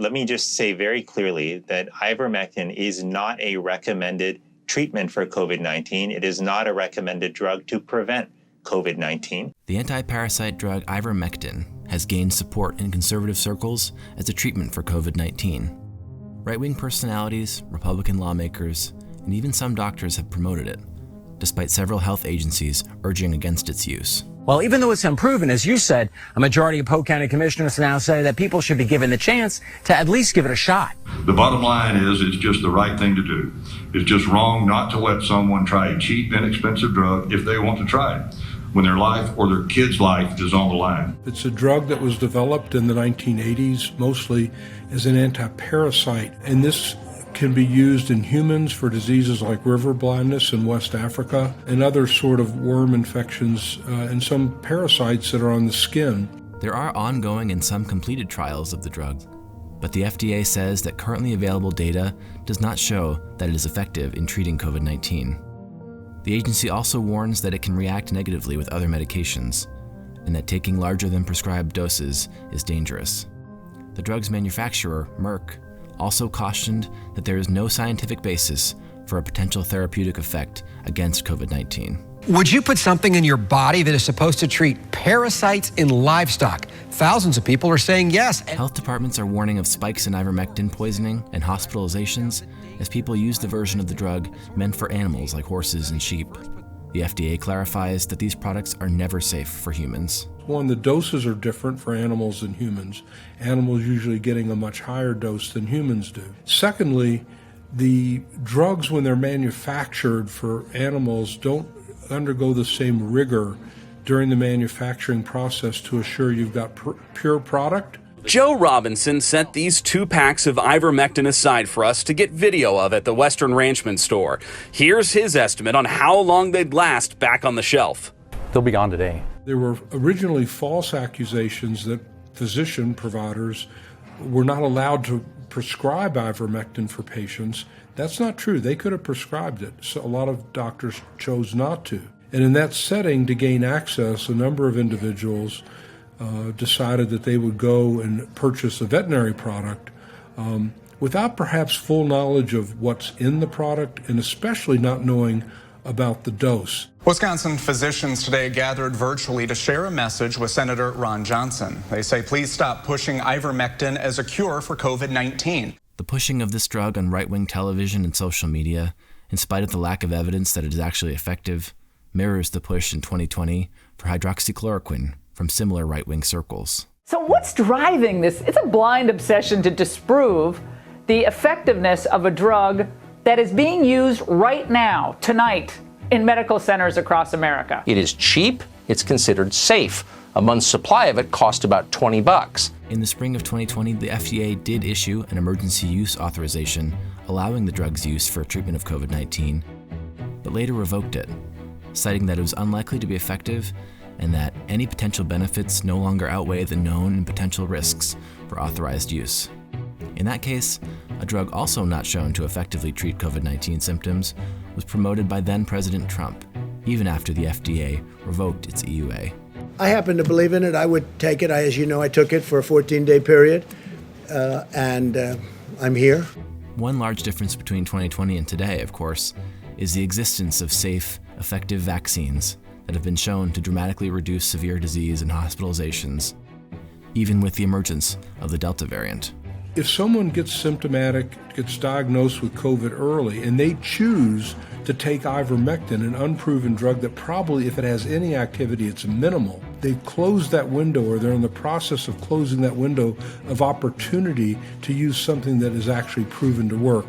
let me just say very clearly that ivermectin is not a recommended treatment for COVID-19. It is not a recommended drug to prevent COVID-19. The anti-parasite drug ivermectin has gained support in conservative circles as a treatment for COVID-19. Right-wing personalities, Republican lawmakers, and even some doctors have promoted it, despite several health agencies urging against its use. Well, even though it's unproven, as you said, a majority of Polk County commissioners now say that people should be given the chance to at least give it a shot. The bottom line is it's just the right thing to do. It's just wrong not to let someone try a cheap, inexpensive drug if they want to try it, when their life or their kid's life is on the line. It's a drug that was developed in the 1980s, mostly as an anti-parasite, and this can be used in humans for diseases like river blindness in West Africa and other sort of worm infections and some parasites that are on the skin. There are ongoing and some completed trials of the drug, but the FDA says that currently available data does not show that it is effective in treating COVID-19. The agency also warns that it can react negatively with other medications, and that taking larger than prescribed doses is dangerous. The drug's manufacturer, Merck, also cautioned that there is no scientific basis for a potential therapeutic effect against COVID-19. Would you put something in your body that is supposed to treat parasites in livestock? Thousands of people are saying yes. Health departments are warning of spikes in ivermectin poisoning and hospitalizations as people use the version of the drug meant for animals like horses and sheep. The FDA clarifies that these products are never safe for humans. One, the doses are different for animals and humans. Animals usually getting a much higher dose than humans do. Secondly, the drugs, when they're manufactured for animals, don't undergo the same rigor during the manufacturing process to assure you've got pure product. Joe Robinson set these 2 packs of ivermectin aside for us to get video of at the Western Ranchman store. Here's his estimate on how long they'd last back on the shelf. They'll be gone today. There were originally false accusations that physician providers were not allowed to prescribe ivermectin for patients. That's not true. They could have prescribed it. So a lot of doctors chose not to. And in that setting, to gain access, a number of individuals decided that they would go and purchase a veterinary product without perhaps full knowledge of what's in the product and especially not knowing about the dose. Wisconsin physicians today gathered virtually to share a message with Senator Ron Johnson. They say, please stop pushing ivermectin as a cure for COVID-19. The pushing of this drug on right-wing television and social media, in spite of the lack of evidence that it is actually effective, mirrors the push in 2020 for hydroxychloroquine from similar right-wing circles. So what's driving this? It's a blind obsession to disprove the effectiveness of a drug that is being used right now, tonight, in medical centers across America. It is cheap. It's considered safe. A month's supply of it cost about $20. In the spring of 2020, the FDA did issue an emergency use authorization allowing the drug's use for treatment of COVID-19, but later revoked it, citing that it was unlikely to be effective and that any potential benefits no longer outweigh the known and potential risks for authorized use. In that case, a drug also not shown to effectively treat COVID-19 symptoms was promoted by then-President Trump, even after the FDA revoked its EUA. I happen to believe in it. I would take it. As you know, I took it for a 14-day period, and I'm here. One large difference between 2020 and today, of course, is the existence of safe, effective vaccines that have been shown to dramatically reduce severe disease and hospitalizations, even with the emergence of the Delta variant. If someone gets symptomatic, gets diagnosed with COVID early, and they choose to take ivermectin, an unproven drug that probably, if it has any activity, it's minimal, they've closed that window, or they're in the process of closing that window of opportunity to use something that is actually proven to work.